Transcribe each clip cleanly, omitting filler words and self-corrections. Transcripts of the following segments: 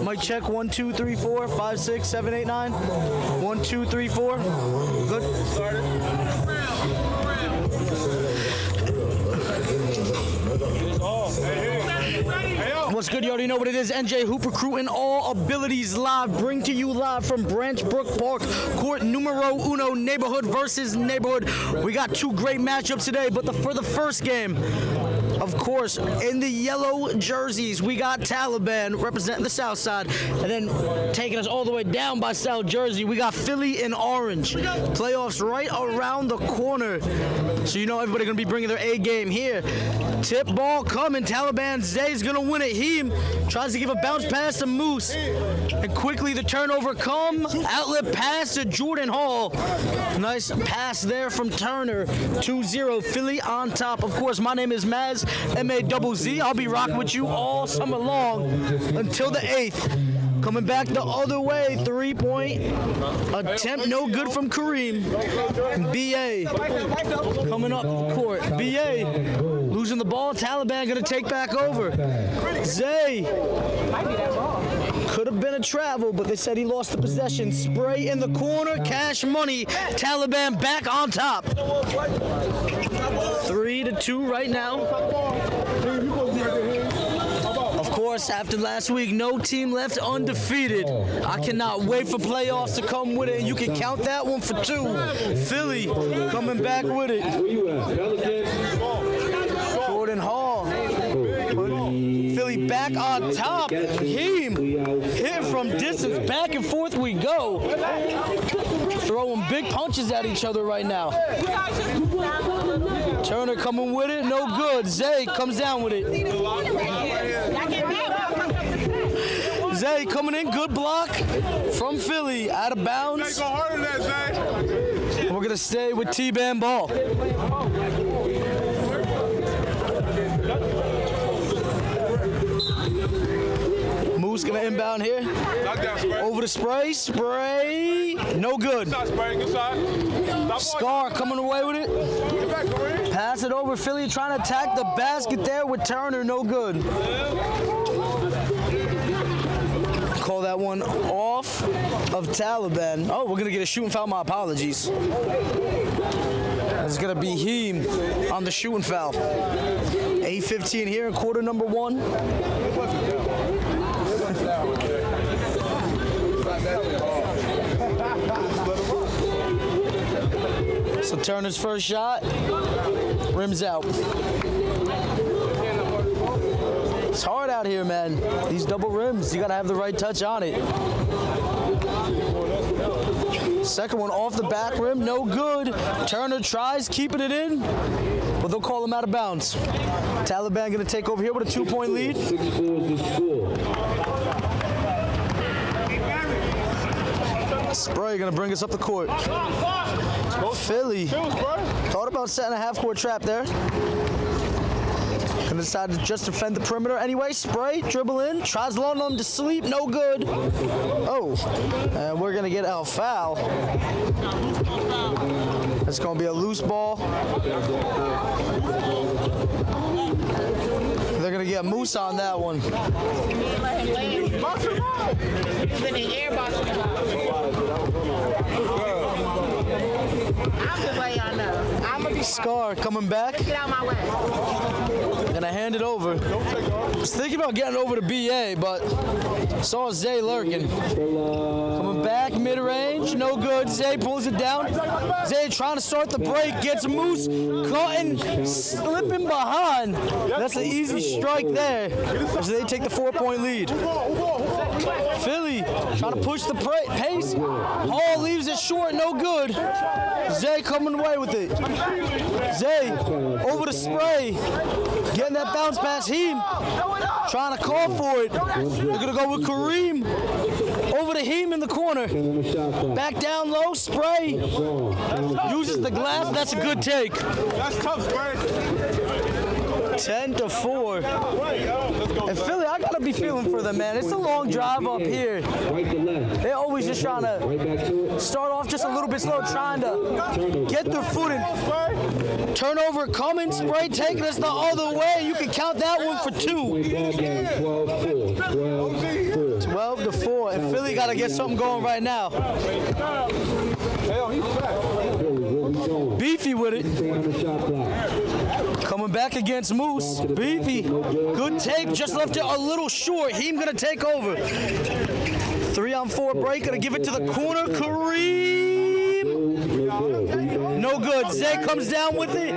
Mic check 1 2 3 4 5 6 7 8 9. 1 2 3 4. Good. What's good? You already know what it is. NJ Hoop Recruiting, all abilities live. Bring to you live from Branch Brook Park, court numero uno, neighborhood versus neighborhood. We got two great matchups today, but for the first game, of course, in the yellow jerseys, we got Taliban representing the south side, and then taking us all the way down by South Jersey, we got Philly in orange. Playoffs right around the corner, so you know everybody gonna be bringing their A game here. Tip ball coming. Taliban Zay's gonna win it. Heem tries to give a bounce pass to Moose, and quickly the turnover come. Outlet pass to Jordan Hall. Nice pass there from Turner. 2-0 Philly on top. Of course, my name is Maz, M-A-Z-Z. I'll be rocking with you all summer long until the 8th. Coming back the other way, 3-point attempt, no good from Kareem. B.A. coming up court. B.A. losing the ball. Taliban gonna take back over. Zay could have been a travel, but they said he lost the possession. Spray in the corner, cash money. Taliban back on top. 3-2 right now. Of course, after last week, no team left undefeated. I cannot wait for playoffs to come with it, and you can count that one for 2. Philly coming back with it. Jordan Hall. Philly back on top. Heem hit from distance. Back and forth we go. Throwing big punches at each other right now. Turner coming with it. No good. Zay comes down with it. Zay coming in. Good block from Philly. Out of bounds. We're going to stay with T-Ban ball. Moose gonna inbound here. Over the spray. No good. Scar coming away with it. Pass it over. Philly trying to attack the basket there with Turner. No good. Call that one off of Taliban. Oh, we're gonna get a shooting foul. My apologies. It's gonna be Heem on the shooting foul. 8:15 here in quarter number 1. So Turner's first shot, rims out. It's hard out here, man. These double rims, you gotta have the right touch on it. Second one off the back rim, no good. Turner tries keeping it in, but they'll call him out of bounds. Taliban gonna take over here with a 2-point lead. Spray gonna bring us up the court. Philly thought about setting a half-court trap there. Gonna decide to just defend the perimeter anyway. Spray, dribble in, tries long on to sleep, no good. Oh, and we're gonna get a foul. It's gonna be a loose ball. They're gonna get Moose on that one. Scar coming back. Get out my way. Gonna hand it over. I was thinking about getting over to BA, but saw Zay lurking. Coming back, mid-range, no good. Zay pulls it down. Zay trying to start the break, gets Moose cutting, slipping behind. That's an easy strike there. So they take the 4-point lead. Philly trying to push the pace. Hall leaves it short, no good. Zay coming away with it. Zay over the spray. Getting that bounce pass. Heem trying to call for it. They're going to go with Kareem. Over to Heem in the corner. Back down low. Spray. Uses the glass. That's a good take. That's tough, Spray. 10-4. And Philly, I gotta be feeling for them, man. It's a long drive up here. They're always just trying to start off just a little bit slow, trying to get their foot in. Turnover coming, spray taking us the other way. You can count that one for 2. 12-4, and Philly got to get something going right now. Beefy with it. Coming back against Moose. Beefy, good tape, just left it a little short. Heem gonna take over. 3-on-4 break, gonna give it to the corner. Kareem. No good. Zay comes down with it.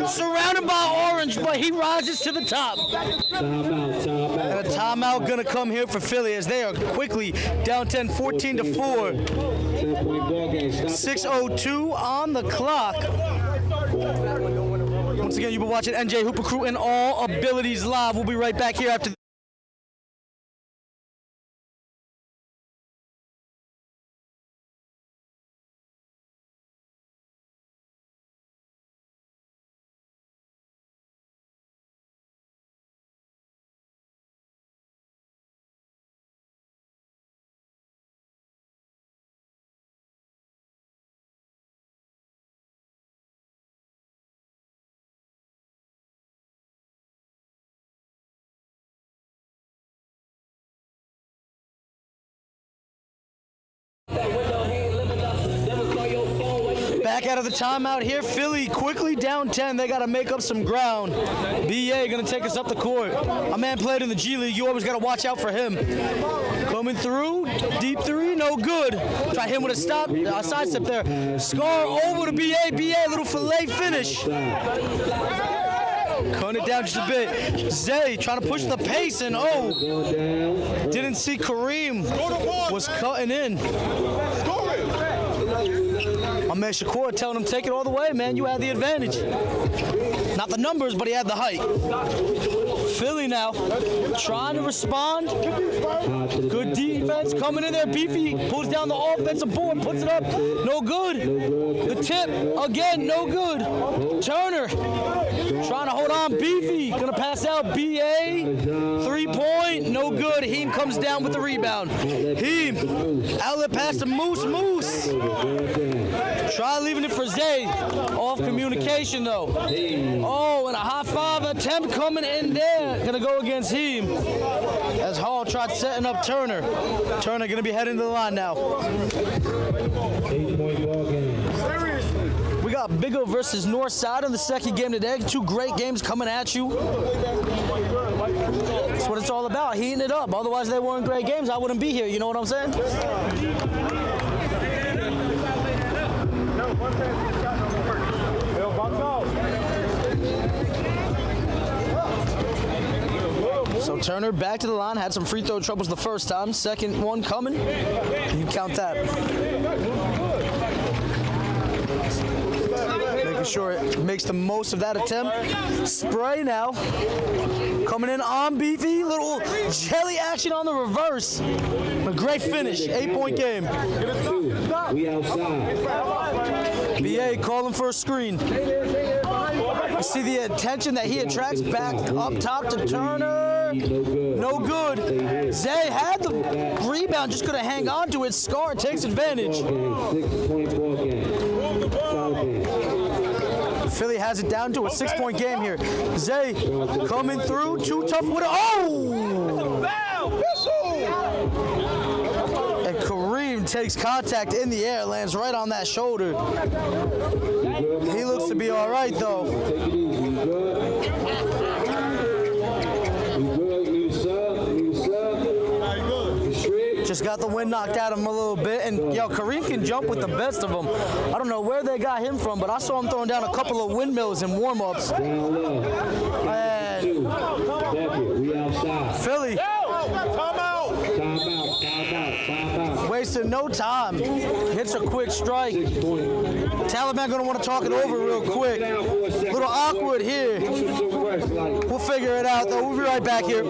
Surrounded by Orange, but he rises to the top. And a timeout gonna come here for Philly as they are quickly down 10, 14-4. 6:02 on the clock. Once again, you've been watching NJ Hooper Crew and All Abilities Live. We'll be right back here after. Back out of the timeout here. Philly quickly down 10. They got to make up some ground. BA going to take us up the court. A man played in the G League. You always got to watch out for him. Coming through. Deep 3. No good. Try him with a stop. Sidestep there. Scar over to BA. BA, little fillet finish. Cutting it down just a bit. Zay trying to push the pace, and didn't see Kareem was cutting in. My man Shakur telling him, take it all the way, man. You had the advantage. Not the numbers, but he had the height. Philly now trying to respond. Good defense coming in there. Beefy pulls down the offensive board, puts it up. No good. The tip again, no good. Turner trying to hold on. Beefy gonna pass out. BA 3-point, no good. Heem comes down with the rebound. Heem outlet pass to Moose. Moose try leaving it for Zay. Off communication though. Oh, and a high 5 attempt coming in there. Gonna go against Heem. As Hall tried setting up Turner. Turner gonna be heading to the line now. 8-point ball game. We got Bigger versus Northside in the second game today. 2 great games coming at you. That's what it's all about, heating it up. Otherwise they weren't great games, I wouldn't be here. You know what I'm saying? So Turner back to the line, had some free throw troubles the first time. Second one coming. You count that. Making sure it makes the most of that attempt. Spray now. Coming in on Beefy. Little jelly action on the reverse. A great finish. 8-point game. We outside. BA calling for a screen. You see the attention that he attracts back up top to Turner. No good. Zay had the rebound, just couldn't hang on to it. Scar takes advantage. 6-point ball game. Philly has it down to a 6-point game here. Zay coming through, too tough with it. Oh! And Kareem takes contact in the air, lands right on that shoulder. He looks to be all right, though. Take it easy. You good? You good? You sub? You sub? You straight? Just got the wind knocked out of him a little bit. And, yo, Kareem can jump with the best of them. I don't know where they got him from, but I saw him throwing down a couple of windmills in warm-ups. Down low. And Bucket. We outside. Philly. Time out. Wasting no time. Hits a quick strike. 6-point. Taliban gonna want to talk it over real quick. A little awkward here. We'll figure it out though. We'll be right back here.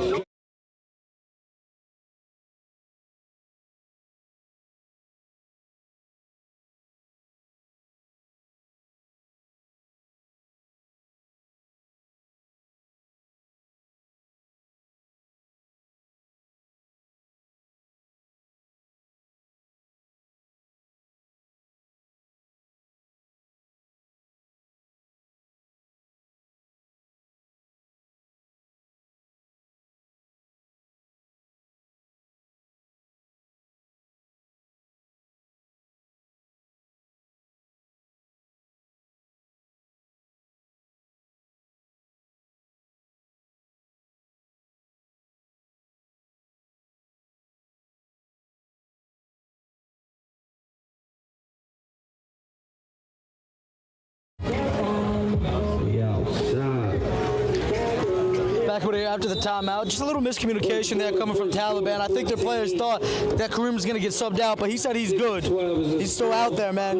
Back with it after the timeout. Just a little miscommunication there coming from Taliban. I think their players thought that Kareem was going to get subbed out, but he said he's good. He's still out there, man.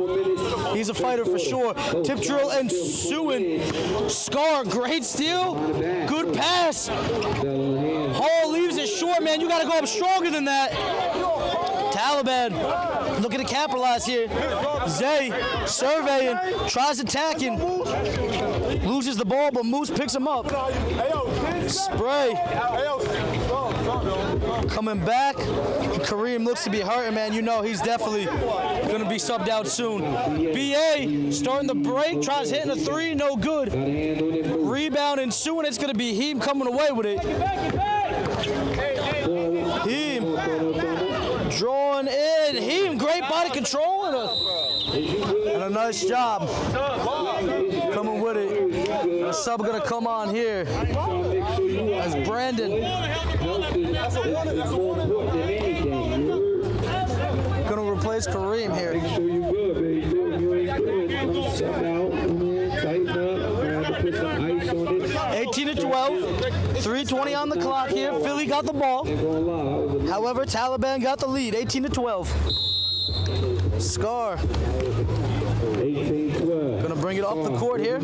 He's a fighter for sure. Tip drill ensuing. Scar, great steal. Good pass. Hall leaves it short, man. You got to go up stronger than that. Taliban looking to capitalize here. Zay surveying, tries attacking. Loses the ball, but Moose picks him up. Spray. Coming back. Kareem looks to be hurting, man. You know he's definitely going to be subbed out soon. BA starting the break. Tries hitting a three. No good. Rebound ensuing. It's going to be Heem coming away with it. Heem drawing in. Heem, great body control and a nice job. Coming with it. A sub going to come on here as Brandon. Going to replace Kareem here. 18-12, 3:20 on the clock here. Philly got the ball. However, Taliban got the lead, 18-12. Scar. 18-12. Gonna bring it up the court here.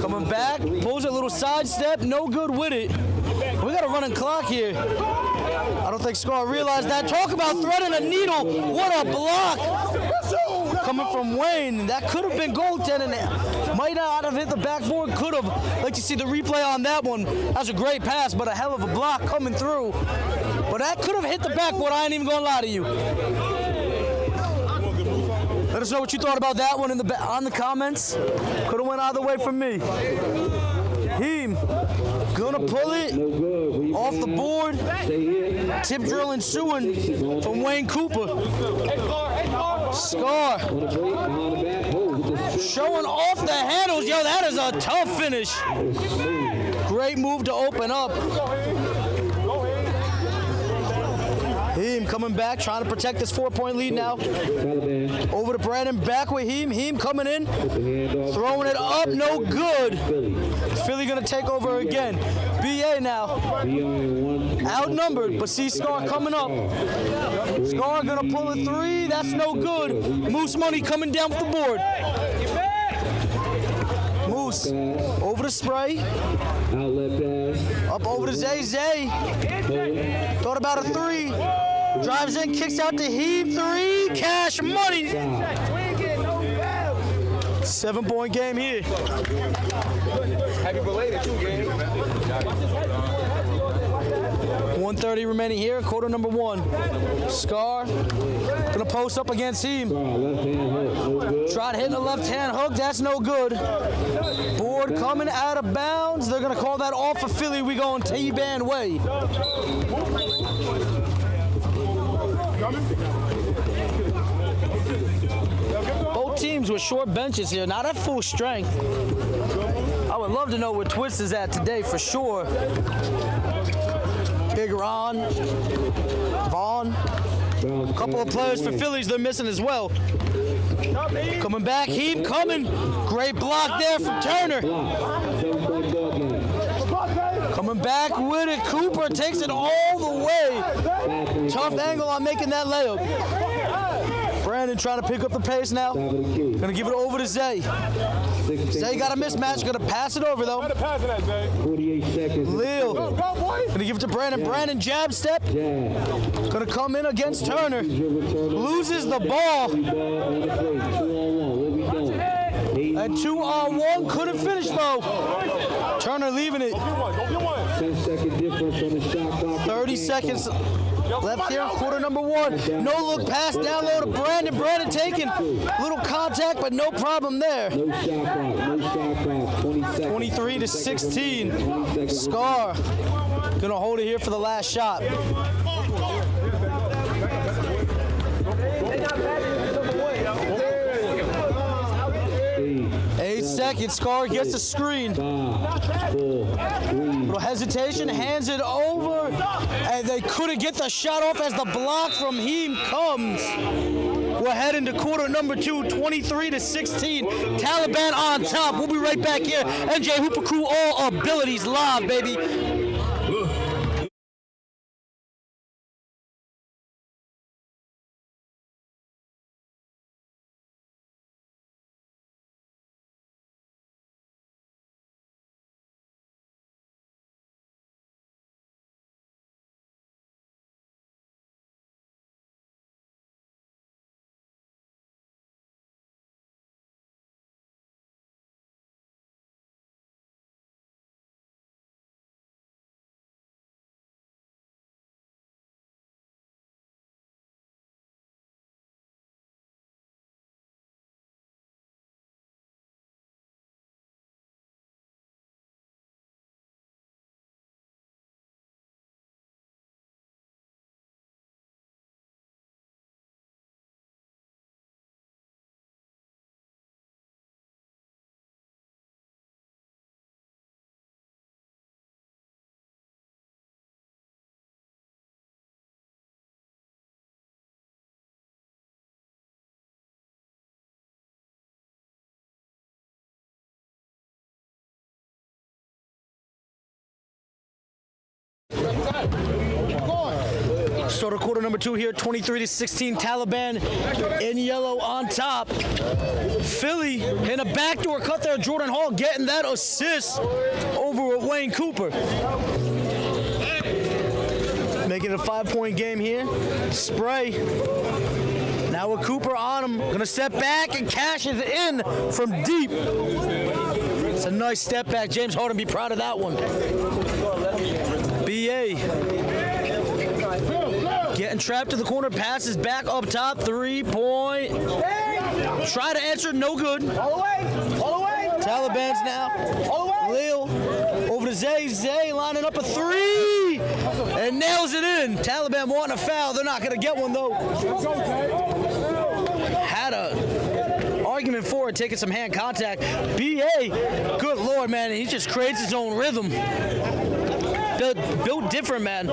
Coming back, pulls a little sidestep, no good with it. We got a running clock here. I don't think Scar realized that. Talk about threading a needle. What a block. Coming from Wayne. That could have been goaltending. Might not have hit the backboard. Could have. Like to see the replay on that one. That's a great pass, but a hell of a block coming through. But that could have hit the backboard. I ain't even gonna lie to you. Let us know what you thought about that one on the comments. Could have went either way from me. Heem gonna pull it off the board. Tip drill ensuing from Wayne Cooper. Scar showing off the handles. Yo, that is a tough finish. Great move to open up. Heem coming back, trying to protect this 4-point lead now. Over to Brandon, back with Heem. Heem coming in, throwing it up, no good. Philly gonna take over again. BA now, outnumbered, but see Scar coming up. Scar gonna pull a three, that's no good. Moose Money coming down with the board. Moose, over to Spray. Up over to Zay. Zay, thought about a three. Drives in, kicks out to Heem, three, cash money. 7-point game here. Happy belated too, game. 1:30 remaining here, quarter number one. Scar gonna post up against Heem. Tried hitting a left-hand hook, that's no good. Board coming out of bounds. They're gonna call that off for Philly. We going T-Band way. Both teams with short benches here, not at full strength. I would love to know where Twist is at today for sure. Big Ron, Vaughn, a couple of players for Phillies they're missing as well. Coming back, Heem coming. Great block there from Turner. Coming back with it, Cooper takes it all the way. Tough angle on making that layup. Brandon trying to pick up the pace now. Gonna give it over to Zay. Zay got a mismatch, gonna pass it over though. 48 seconds. Lil, gonna give it to Brandon. Brandon jab step. Gonna come in against Turner. Loses the ball. And 2-on-1, couldn't finish though. Turner leaving it. 10-second difference on the shot clock. 30 seconds left here, quarter number one. No look pass down low to Brandon. Brandon taking little contact, but no problem there. No shot clock. No shot clock. 20 seconds. 23-16. Scar gonna hold it here for the last shot. 8 seconds. Scar gets the screen. 5, 4, 3. Little hesitation, hands it over, and they couldn't get the shot off as the block from Heem comes. We're heading to quarter number 2, 23-16. Taliban on top. We'll be right back here. NJ Hooper Crew, all abilities live, baby. Start of quarter number 2 here, 23-16. Taliban in yellow on top. Philly in a backdoor cut there. Jordan Hall getting that assist over at Wayne Cooper. Making it a 5-point game here. Spray. Now with Cooper on him. Gonna step back and cashes in from deep. It's a nice step back. James Harden be proud of that one. BA. Getting trapped to the corner, passes back up top, 3-point. Try to answer, no good. All the way. Taliban's now. All the way. Lil over to Zay. Zay lining up a 3 and nails it in. Taliban wanting a foul. They're not going to get one though. Had a argument for it, taking some hand contact. BA, good lord, man, he just creates his own rhythm. Built different, man.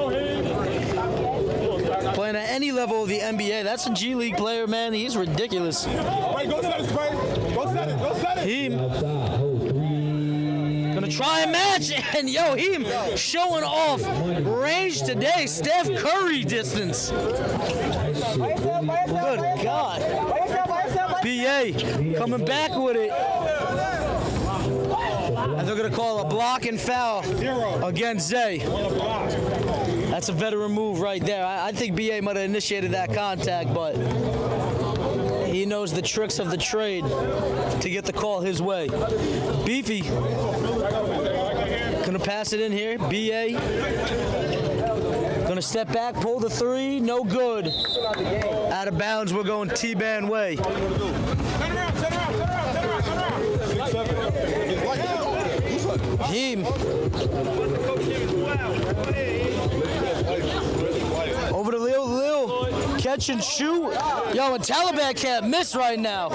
Playing at any level of the NBA. That's a G League player, man. He's ridiculous. Heem gonna try and match, and yo, Heem showing off range today. Steph Curry distance. Good God. BA coming back with it. And they're going to call a block and foul against Zay. That's a veteran move right there. I think BA might have initiated that contact, but he knows the tricks of the trade to get the call his way. Beefy going to pass it in here. BA going to step back, pull the 3, no good. Out of bounds, we're going T-Ban way. Heem over to Lil. Lil catch and shoot. Yo, and Taliban can't miss right now.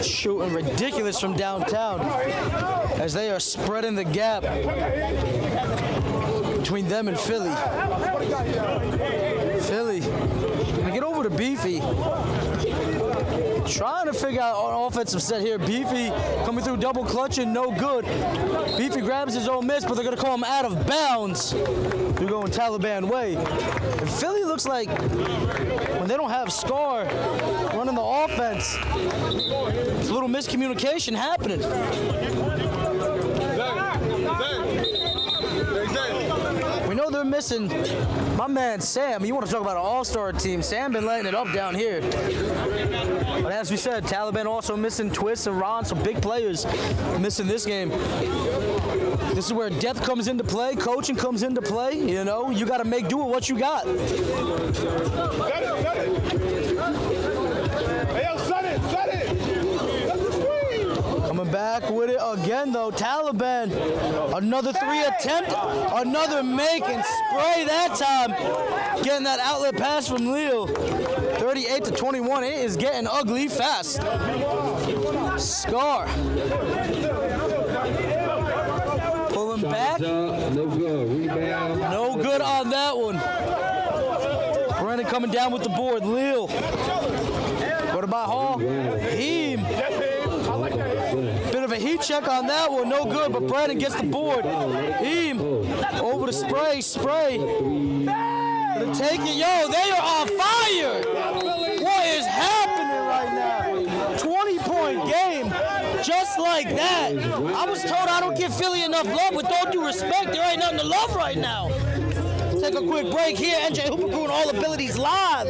Shooting ridiculous from downtown as they are spreading the gap between them and Philly. Philly gonna get over to Beefy. Trying to figure out an offensive set here. Beefy coming through double clutching, no good. Beefy grabs his own miss, but they're going to call him out of bounds. They're going Taliban way. And Philly looks like when they don't have Scar running the offense, there's a little miscommunication happening. We know they're missing my man Sam. You want to talk about an all-star team. Sam been lighting it up down here. But as we said, Taliban also missing Twist and Ron, some big players missing this game. This is where depth comes into play, coaching comes into play. You know, you got to make do with what you got. Coming back with it again, though. Taliban, another 3 attempt, another make and spray that time. Getting that outlet pass from Leo. 38-21. It is getting ugly fast. Scar pulling back. No good. Rebound. No good on that one. Brandon coming down with the board. Lil. What about Hall? Heem. Bit of a heat check on that one. No good, but Brandon gets the board. Heem. Over to Spray. Spray. Gonna take it. Yo, they are on fire. What is happening right now? 20-point game. Just like that. I was told I don't give Philly enough love. With all due respect, there ain't nothing to love right now. Take a quick break here. NJ Hooper Crew and All Abilities live.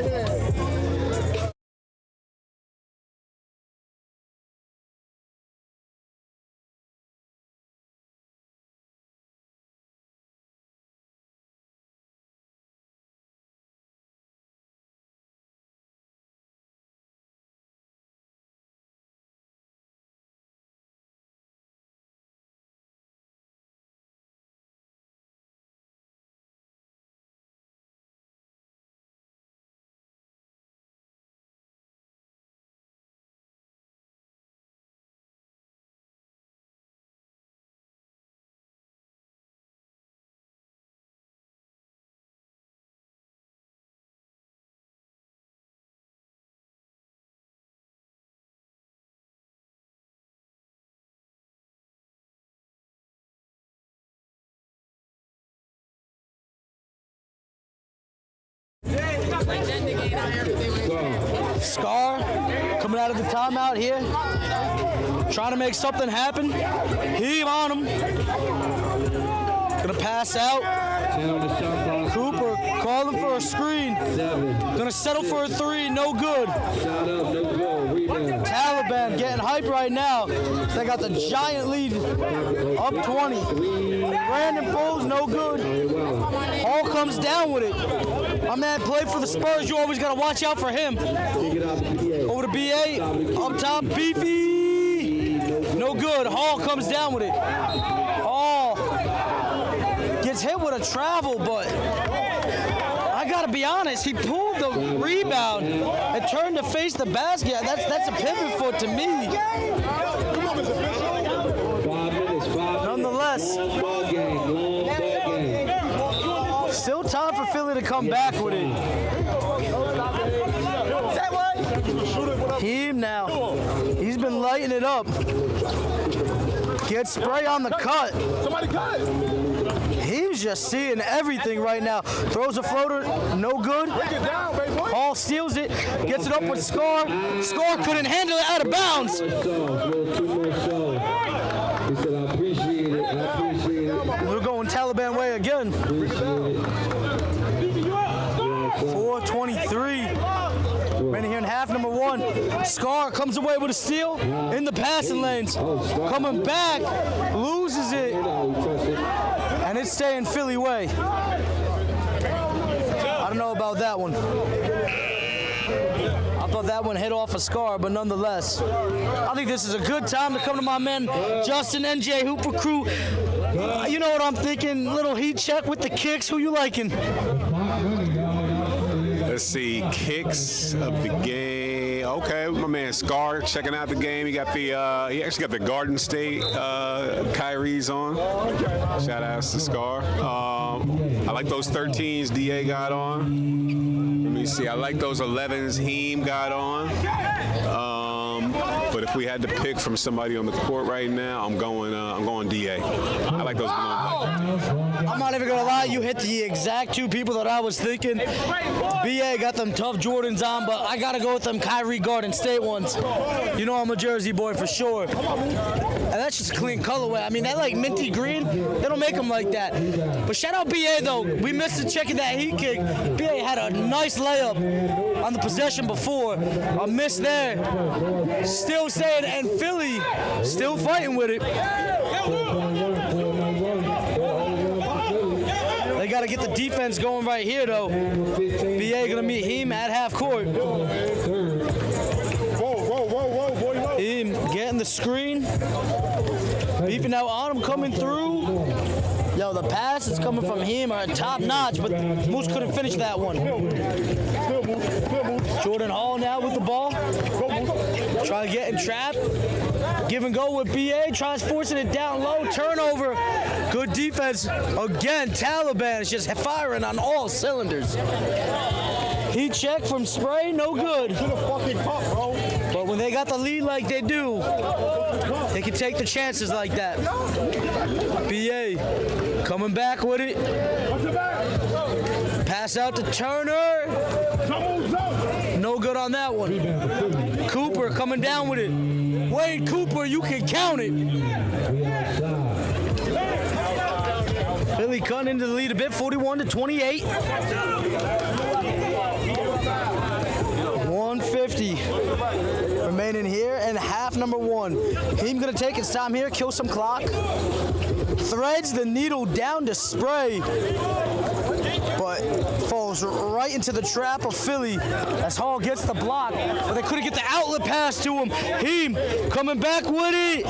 Scar coming out of the timeout here, trying to make something happen. Heave on him. Gonna pass out. Cooper calling for a screen. Gonna settle for a three. No good. Taliban getting hyped right now. They got the giant lead, up 20. Brandon pulls, no good. Hall comes down with it. My man played for the Spurs. You always got to watch out for him. Over to BA. Up top, Beefy. No good. Hall comes down with it. Hall gets hit with a travel, but I got to be honest. He pulled the rebound and turned to face the basket. That's a pivot foot to me. Nonetheless, still time for Philly to come back with it. Him now. He's been lighting it up. Gets Spray on the cut. Somebody cut it. He's just seeing everything right now. Throws a floater, no good. Break it down, baby boy. Hall steals it, gets it up with Scar. Scar couldn't handle it out of bounds. He said, I appreciate it. We're going Taliban way again. 4:23. Right here in half number one. Scar comes away with a steal in the passing lanes. Coming back, loses it. And it's staying Philly way. I don't know about that one. I thought that one hit off a Scar, but nonetheless, I think this is a good time to come to my man Justin, NJ Hooper Crew. You know what I'm thinking? Little heat check with the kicks. Who you liking? Let's see, kicks of the game. Okay, my man Scar checking out the game. He actually got the Garden State Kyrie's on. Shout outs to Scar. I like those 13s DA got on. Let me see. I like those 11s Heem got on. But if we had to pick from somebody on the court right now, I'm going DA. I like those. I'm not even gonna lie, you hit the exact two people that I was thinking. BA got them tough Jordans on, but I gotta go with them Kyrie Garden State ones. You know I'm a Jersey boy for sure. And that's just a clean colorway. I mean, that like minty green, they don't make them like that. But shout out BA though. We missed a check of that heat kick. BA had a nice layup on the possession before. A miss there. Still saying, and Philly still fighting with it. They got to get the defense going right here, though. BA gonna meet him at half court. Whoa, boy. Him getting the screen. Beefing out on him, coming through. Yo, the pass is coming from him are top notch, but Moose couldn't finish that one. Jordan Hall now with the ball. Trying to get in trap. Give and go with BA. Tries forcing it down low. Turnover. Good defense. Again, Taliban is just firing on all cylinders. Heat check from Spray, no good. But when they got the lead like they do, they can take the chances like that. BA coming back with it. Pass out to Turner. No good on that one. Cooper coming down with it. Wade Cooper, you can count it. Philly cutting into the lead a bit, 41-28. 150 remaining here, and half number one. Heem gonna take his time here, kill some clock. Threads the needle down to Spray, but falls right into the trap of Philly as Hall gets the block, but they couldn't get the outlet pass to him. Heem coming back with it.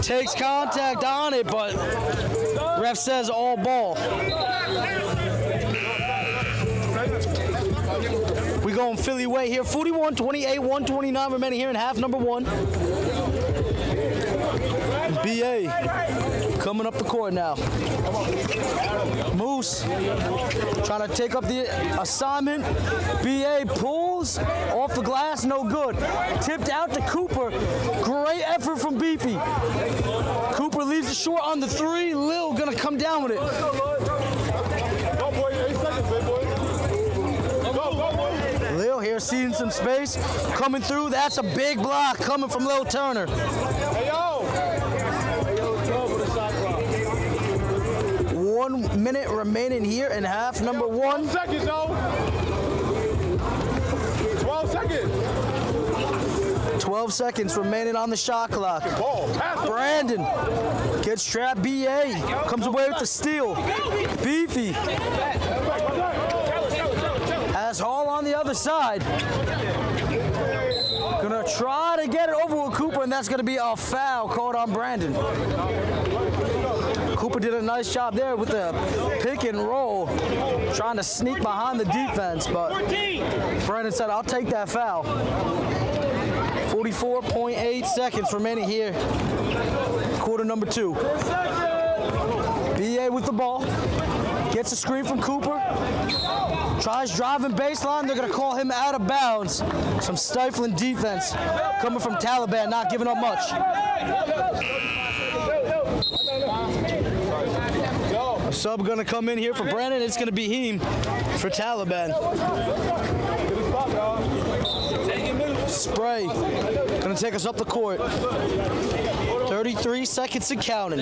Takes contact on it, but ref says all ball. We going Philly way here. 41-28, 129 remaining here in half number one. BA coming up the court now. Moose trying to take up the assignment. BA pulls off the glass, no good. Tipped out to Cooper. Great effort from Beefy. Cooper leaves it short on the three. Lil gonna come down with it. Go, boy. 8 seconds, big boy. Go, boy. Lil here seeing some space. Coming through. That's a big block coming from Lil Turner. Hey, yo. 1 minute remaining here in half number one. 12 seconds, though. 12 seconds. 12 seconds remaining on the shot clock. Brandon gets trapped. BA comes away with the steal. Beefy has Hall on the other side. Gonna try to get it over with Cooper, and that's gonna be a foul called on Brandon. Cooper did a nice job there with the pick and roll, trying to sneak behind the defense, but Brandon said, I'll take that foul. 44.8 seconds remaining here. Quarter number two. BA with the ball. Gets a screen from Cooper. Tries driving baseline. They're going to call him out of bounds. Some stifling defense coming from Taliban, not giving up much. A sub going to come in here for Brandon. It's going to be Heem for Taliban. Spray going to take us up the court. 33 seconds and counting.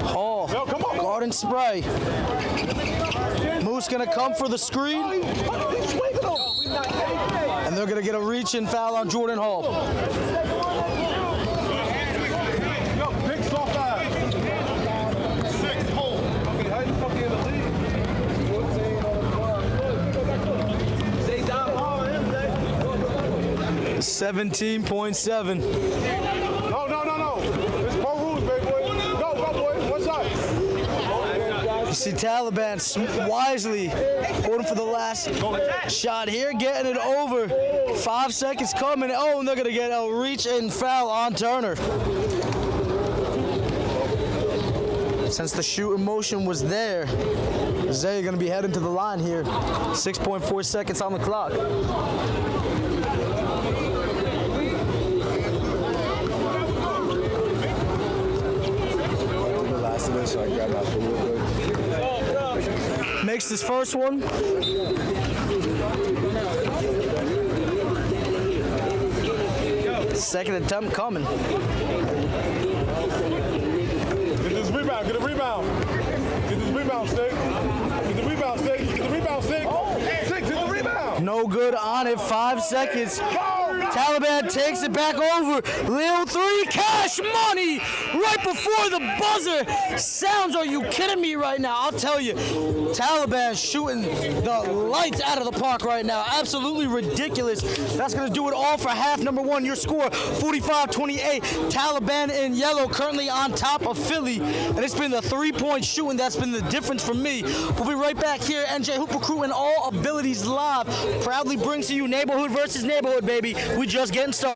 Hall, guard and Spray. Moose going to come for the screen. And they're going to get a reach-in foul on Jordan Hall. Big soft eye. 6, hold. Okay, how you fucking in the league? 17.7. No. There's more rules, baby boy. Go, boy. One side. You see Taliban wisely holding for the last shot here, getting it over. 5 seconds coming. Oh, and they're going to get a reach-in foul on Turner. Since the shooting motion was there, Zay going to be heading to the line here. 6.4 seconds on the clock. So I grabbed my food real quick. Makes his first one. Second attempt coming. Get this rebound. Get a rebound. Get this rebound, Stick. Get the rebound, Stick. Get the rebound, Stick. Stick, get the rebound. No good on it. 5 seconds. Taliban takes it back over. Lil 3, cash money right before the buzzer. Sounds, are you kidding me right now? I'll tell you, Taliban shooting the lights out of the park right now. Absolutely ridiculous. That's going to do it all for half number one. Your score, 45-28. Taliban in yellow currently on top of Philly. And it's been the 3-point shooting that's been the difference for me. We'll be right back here. NJ Hoop Recruiting All Abilities Live proudly brings to you neighborhood versus neighborhood, baby. We just getting started.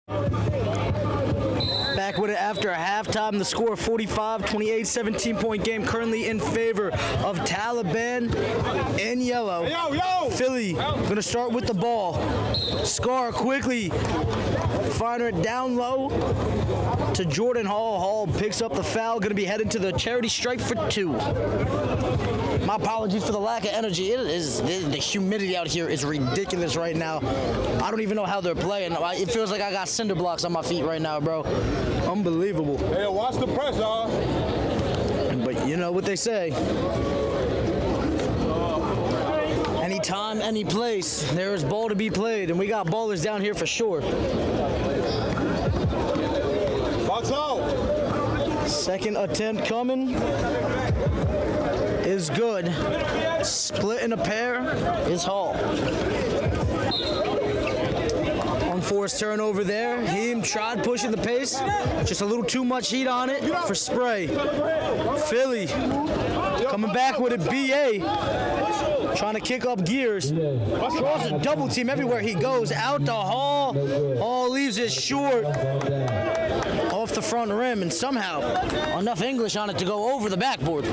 Back with it after a halftime. The score 45-28, 17-point game currently in favor of Taliban in yellow. Philly gonna start with the ball. Scar quickly firing it down low to Jordan Hall. Hall picks up the foul, gonna be heading to the charity stripe for 2. My apologies for the lack of energy. The humidity out here is ridiculous right now. I don't even know how they're playing. It feels like I got cinder blocks on my feet right now, bro. Unbelievable. Hey, watch the press, y'all. But you know what they say. Anytime, any place, there is ball to be played, and we got ballers down here for sure. Box out. Second attempt coming is good. Split in a pair is Hall. Unforced turnover there. Heem tried pushing the pace. Just a little too much heat on it for Spray. Philly coming back with a BA. Trying to kick up gears. Draws a double team everywhere he goes. Out to Hall. Hall leaves it short. Off the front rim, and somehow enough English on it to go over the backboard.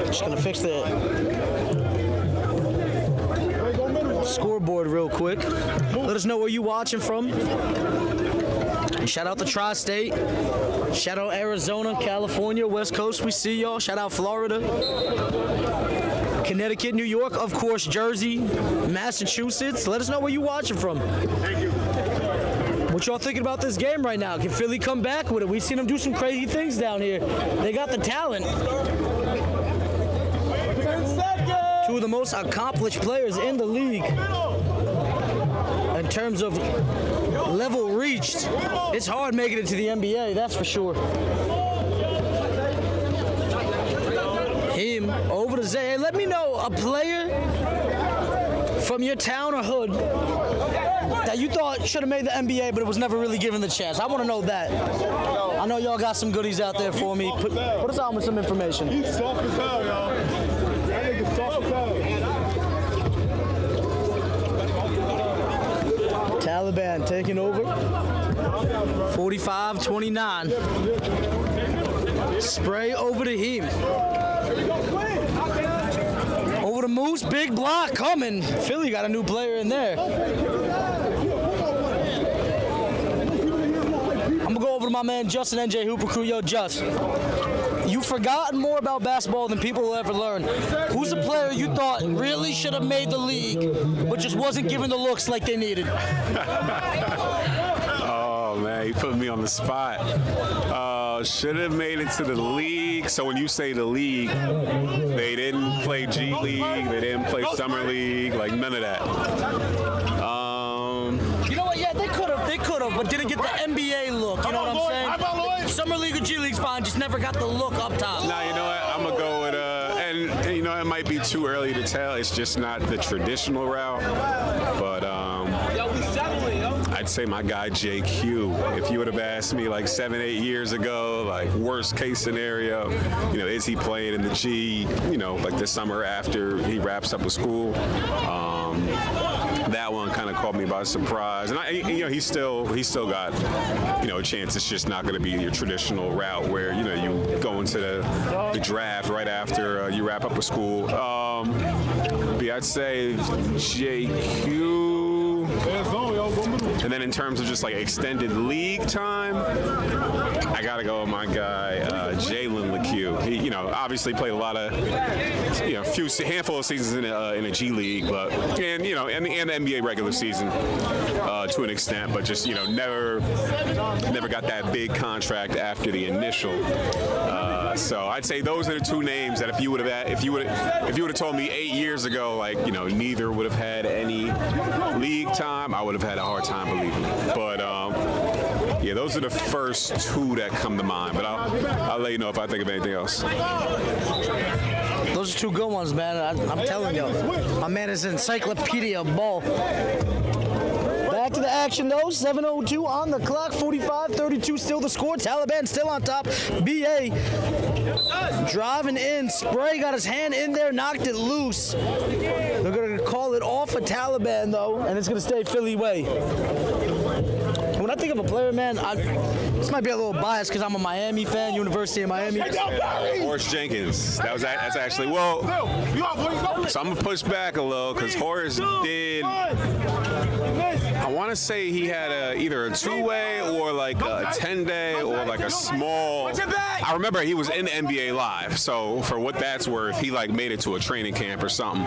Just gonna fix the scoreboard real quick. Let us know where you watching from. Shout out the Tri-State. Shout out Arizona, California, West Coast. We see y'all. Shout out Florida, Connecticut, New York, of course, Jersey, Massachusetts. Let us know where you watching from. Thank you. What y'all thinking about this game right now? Can Philly come back with it? We've seen them do some crazy things down here. They got the talent. 2 of the most accomplished players in the league. In terms of level reached, it's hard making it to the NBA, that's for sure. Him over to Zay. Hey, let me know a player from your town or hood that you thought should have made the NBA, but it was never really given the chance. I want to know that. I know y'all got some goodies out there for me. Put us on with some information. He's soft as hell, y'all. That nigga's soft as hell. Taliban taking over. 45-29. Spray over to Heem. Over to Moose. Big block coming. Philly got a new player in there. I'm going to go over to my man Justin NJ Hooper Crew. Yo, Just, you've forgotten more about basketball than people will ever learn. Who's the player you thought really should have made the league, but just wasn't given the looks like they needed? Oh, man, you put me on the spot. Should have made it to the league. So when you say the league, they didn't play G League, they didn't play Summer League, like none of that. You know what? Yeah, they could have, but didn't get the NBA look. You know what I'm saying? Summer League or G League's fine, just never got the look up top. Nah, you know what? I'm gonna go with and you know it might be too early to tell. It's just not the traditional route, but I'd say my guy JQ. If you would have asked me like 7-8 years ago, like worst case scenario, you know, is he playing in the G? You know, like the summer after he wraps up with school. That one kind of caught me by surprise, and you know, he's still got, you know, a chance. It's just not going to be your traditional route where, you know, you go into the draft right after you wrap up with school. But I'd say JQ. And then in terms of just like extended league time, I gotta go with my guy Jalen LeCue. He, you know, obviously played a lot of, you know, handful of seasons in a G League, but and you know, and the NBA regular season to an extent, but just, you know, never got that big contract after the initial. So I'd say those are the 2 names that if you would have told me 8 years ago, like, you know, neither would have had any league time, I would have had a hard time believing it. But yeah, those are the first 2 that come to mind. But I'll let you know if I think of anything else. Those are 2 good ones, man. I'm telling you, my man is an encyclopedia of ball. back to the action though. 7:02 on the clock. 45-32 still the score. Taliban still on top. BA driving in. Spray got his hand in there, knocked it loose. They're going to call it off for Taliban though, and it's going to stay Philly way. When I think of a player, man, this might be a little biased because I'm a Miami fan, University of Miami. Horace Jenkins. That's actually, well, so I'm going to push back a little because Horace did, I want to say he had either a two-way or like a 10-day or like a small. I remember he was in the NBA Live, so for what that's worth, he like made it to a training camp or something.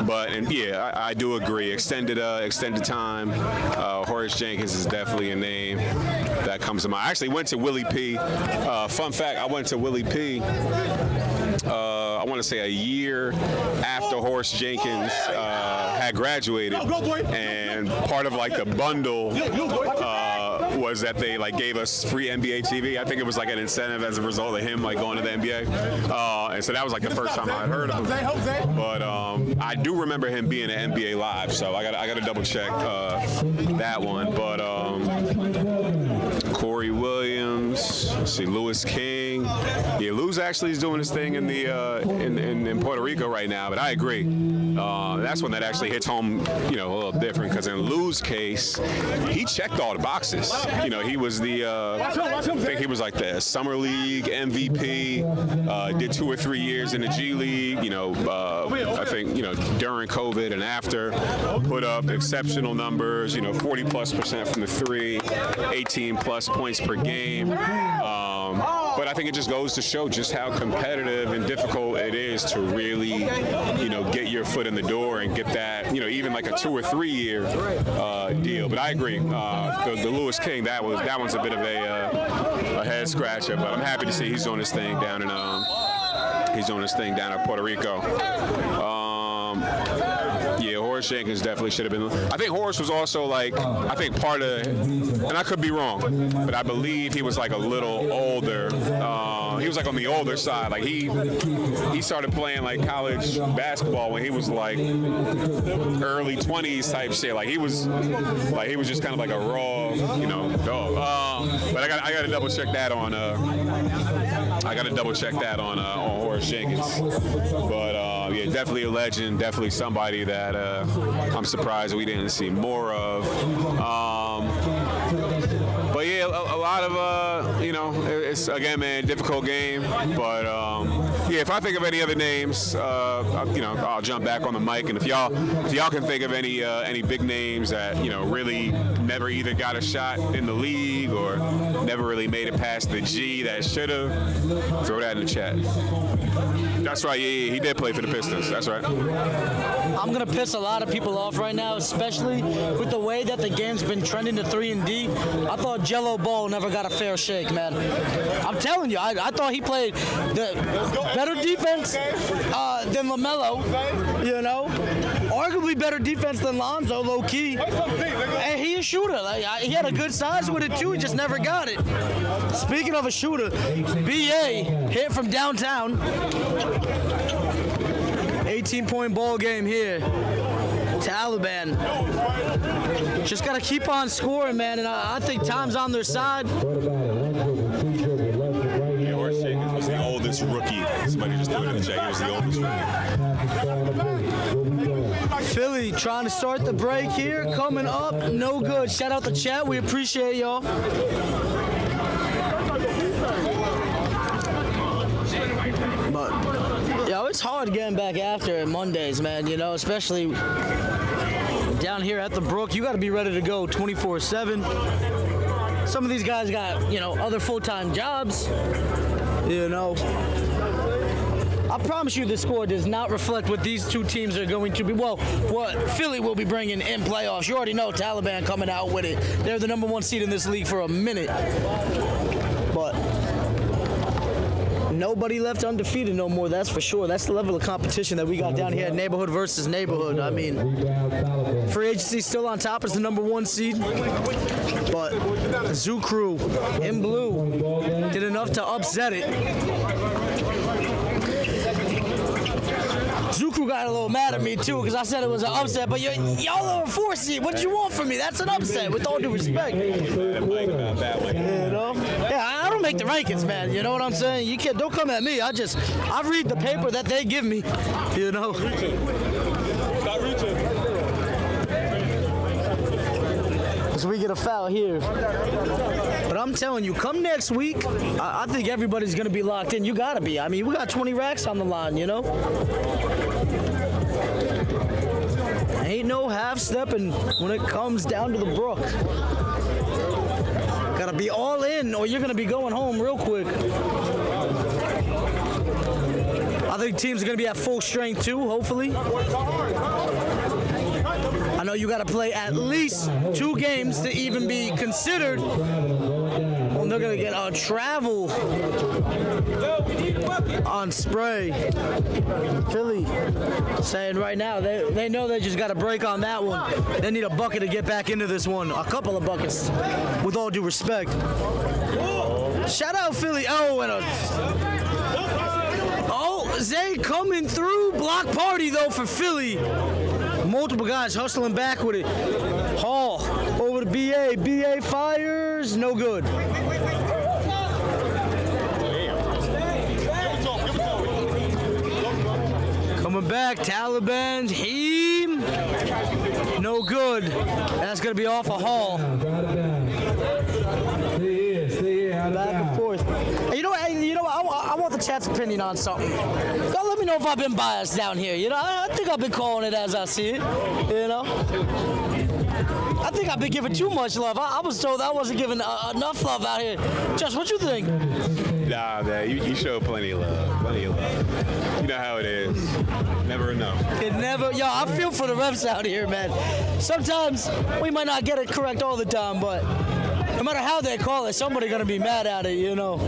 But and yeah, I do agree. Extended time. Horace Jenkins is definitely a name that comes to mind. I actually went to Willie P. Fun fact: I went to Willie P. I want to say a year after Horace Jenkins had graduated, and part of like the bundle was that they like gave us free NBA TV. I think it was like an incentive as a result of him like going to the NBA, and so that was like the first time I had heard of him. But I do remember him being at NBA Live, so I got to double check that one. But Corey Williams, let's see, Lewis King. Yeah, Lou's actually is doing his thing in the in Puerto Rico right now. But I agree. That's one that actually hits home, a little different because in Lou's case, he checked all the boxes. He was the I think he was like the Summer League MVP. Did 2 or 3 years in the G League. I think during COVID and after, put up exceptional numbers. 40+% from the three, 18+ points per game. But I think it just goes to show just how competitive and difficult it is to really, get your foot in the door and get that, even like a 2 or 3 year deal. But I agree, the Lewis King, that one's a bit of a head scratcher. But I'm happy to see he's doing his thing down in Puerto Rico. Yeah, Horace Jenkins definitely should have been. I think Horace was also like, part of, and I could be wrong, but I believe he was like a little older. He was like on the older side. Like he started playing like college basketball when he was like early 20s type shit. Like he was just kind of like a raw, dog. But I got to double check that on. Horace Jenkins. But yeah, definitely a legend. Definitely somebody that I'm surprised we didn't see more of. But yeah, a lot of it's again, man, difficult game. But yeah, if I think of any other names, I'll jump back on the mic. And if y'all can think of any big names that really never either got a shot in the league or never really made it past the G that should have, throw that in the chat. That's right. Yeah, he did play for the Pistons. That's right. I'm gonna piss a lot of people off right now, especially with the way that the game's been trending to 3 and D. I thought Jello Ball never got a fair shake, man. I'm telling you, I thought he played the better defense than LaMelo. Arguably better defense than Lonzo, low key. And he a shooter. He had a good size with it too. He just never got it. Speaking of a shooter, BA hit from downtown. 18-point ball game here. Taliban just got to keep on scoring, man, and I think time's on their side. Yeah, Horace Jenkins was the oldest rookie. Somebody just threw it in the chat. He was the oldest rookie. Philly trying to start the break here. Coming up, no good. Shout out the chat. We appreciate y'all. But it's hard getting back after Mondays, man, especially down here at the Brook. You got to be ready to go 24/7. Some of these guys got, other full-time jobs, I promise you the score does not reflect what these two teams are going to be. Well, what Philly will be bringing in playoffs. You already know Taliban coming out with it. They're the #1 seed in this league for a minute. But nobody left undefeated no more, that's for sure. That's the level of competition that we got down here at neighborhood versus neighborhood. I mean, free agency still on top as the #1 seed. But Zoo Crew in blue did enough to upset it. Zukru got a little mad at me too because I said it was an upset, but y'all are a 4 seed. What do you want from me? That's an upset, with all due respect. You know? Yeah, I don't make the rankings, man. You know what I'm saying? You can't. Don't come at me. I read the paper that they give me. You know. Stop reaching. So we get a foul here. But I'm telling you, come next week, I think everybody's going to be locked in. You got to be. I mean, we got 20 racks on the line, you know? Ain't no half-stepping when it comes down to the brook. Got to be all in or you're going to be going home real quick. I think teams are going to be at full strength too, hopefully. I know you got to play at least 2 games to even be considered. Well, they're going to get a travel on spray. Philly saying right now they know they just got to break on that one. They need a bucket to get back into this one. A couple of buckets, with all due respect. Shout out Philly. Zay coming through. Block party though for Philly. Multiple guys hustling back with it. Hall over to BA. BA fires. No good. Coming back. Taliban. Heem. No good. That's going to be off a Hall. Back and forth. Hey, you know what? I want the chat's opinion on something. Don't let me know if I've been biased down here. You know, I think I've been calling it as I see it. You know, I think I've been giving too much love. I was told I wasn't giving enough love out here. Josh, what you think? Nah, man, you show plenty of love. Plenty of love. You know how it is. Never enough. Yo, I feel for the refs out here, man. Sometimes we might not get it correct all the time, but no matter how they call it, somebody's going to be mad at it, you know.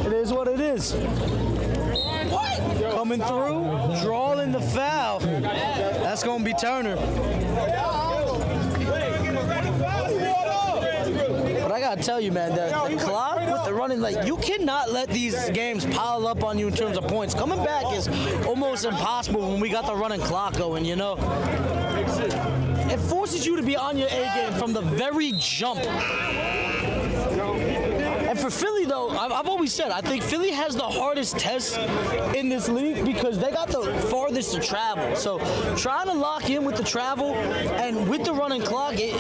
It is what it is. Coming through, drawing the foul. That's going to be Turner. But I got to tell you, man, the clock with the running, like, you cannot let these games pile up on you in terms of points. Coming back is almost impossible when we got the running clock going, you know. It forces you to be on your A game from the very jump. And for Philly, though, I've always said, I think Philly has the hardest test in this league because they got the farthest to travel. So trying to lock in with the travel and with the running clock, it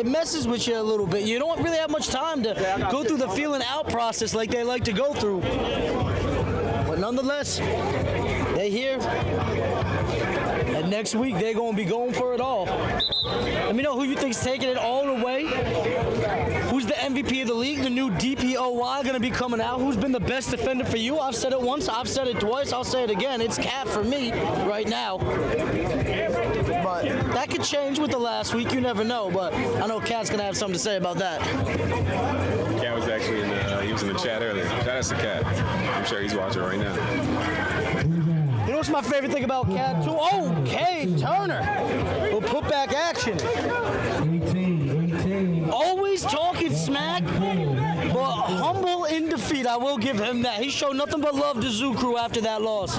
messes with you a little bit. You don't really have much time to go through the feeling out process like they like to go through. But nonetheless, they here. And next week, they're going to be going for it all. Let me know who you think's taking it all the way. Who's the MVP of the league? The new DPOY going to be coming out. Who's been the best defender for you? I've said it once. I've said it twice. I'll say it again. It's Cat for me right now. But that could change with the last week. You never know. But I know Cat's going to have something to say about that. Cat was actually he was in the chat earlier. Shout out to Cat. I'm sure he's watching right now. You know what's my favorite thing about Cat too? Okay, Turner will put back action. Always talking smack, but humble in defeat. I will give him that. He showed nothing but love to Zukru after that loss.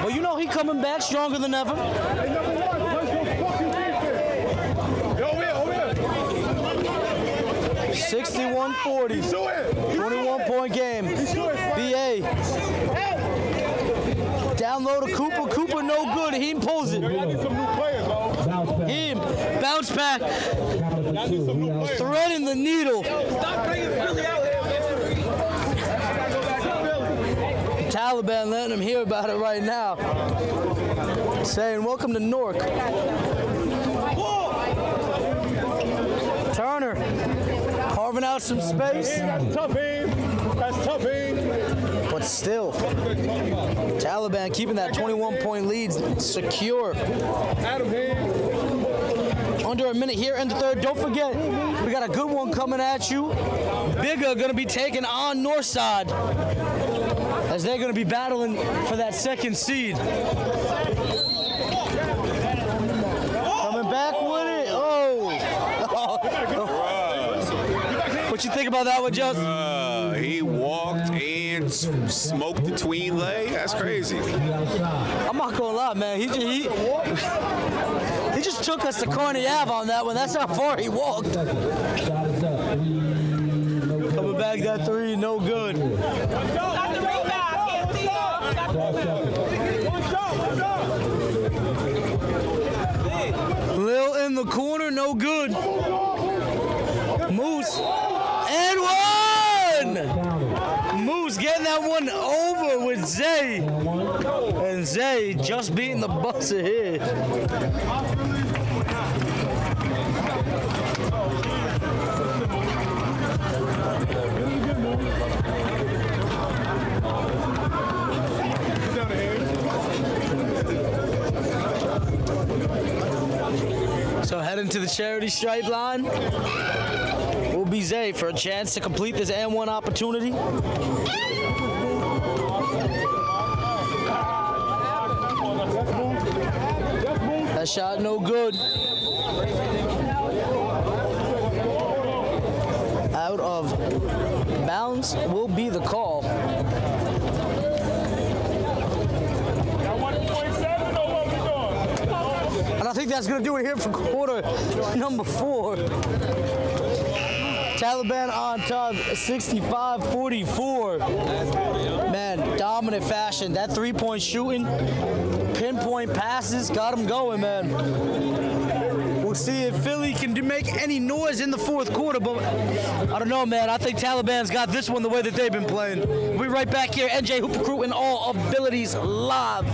Well, you know he coming back stronger than ever. 61-40, 21-point game. BA. Down low to Cooper. Cooper no good. He pulls it. Him. Bounce back. Threading the needle. Taliban letting him hear about it right now. Saying, welcome to Newark. Turner carving out some space. That's tough, aim. That's tough, aim. But still, Taliban keeping that 21-point lead secure. Adam, aim. Under a minute here in the third. Don't forget, we got a good one coming at you. Bigger going to be taking on Northside as they're going to be battling for that second seed. Coming back with it. Oh. What you think about that one, Justin? He walked in being smoked between leg. That's crazy. I'm not gonna lie, man. He just took us to Kearney Ave on that one. That's how far he walked. Coming back that three, no good. Lil in the corner, no good. Moose, and one! Moose getting that one over with Zay. And Zay just beating the buzzer here. So heading to the charity stripe line will be Zay for a chance to complete this and one opportunity. That shot no good. Out of bounds will be the call. And I think that's going to do it here for quarter number 4. Taliban on top, 65-44. Man, dominant fashion. That three-point shooting, pinpoint passes, got him going, man. We'll see if Philly can make any noise in the fourth quarter, but I don't know, man. I think Taliban's got this one the way that they've been playing. We'll be right back here. NJ Hooper Crew in all abilities live.